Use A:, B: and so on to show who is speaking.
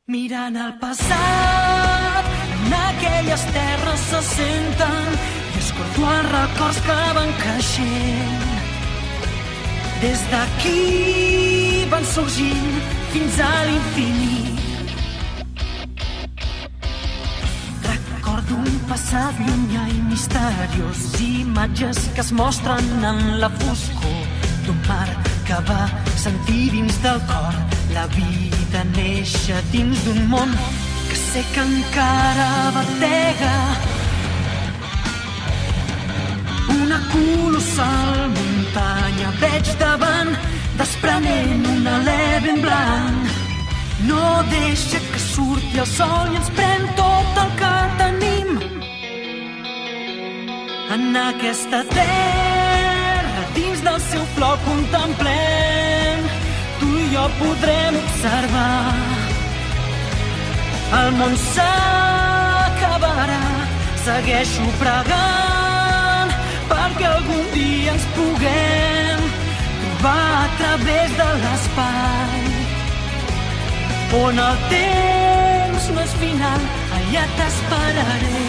A: Mirant el passat, en aquelles terres se senten i escolto els records que van creixent. Des d'aquí van sorgint fins a l'infinit. Recordo un passat llunyà i misteriós, imatges que es mostren en la foscor d'un mar que va sentir dins del cor la vida néixer dins d'un món que sé que encara batega. Una colossal muntanya veig davant, desprenent un alè ben blanc. No deixa que surti el sol i ens pren tot el que tenim. En aquesta terra, dins del seu flor contemplem, tu i jo podrem observar. El món s'acabarà, segueixo pregant perquè algun dia ens puguem trobar a través de l'espai, on el temps no és final, allà t'esperaré.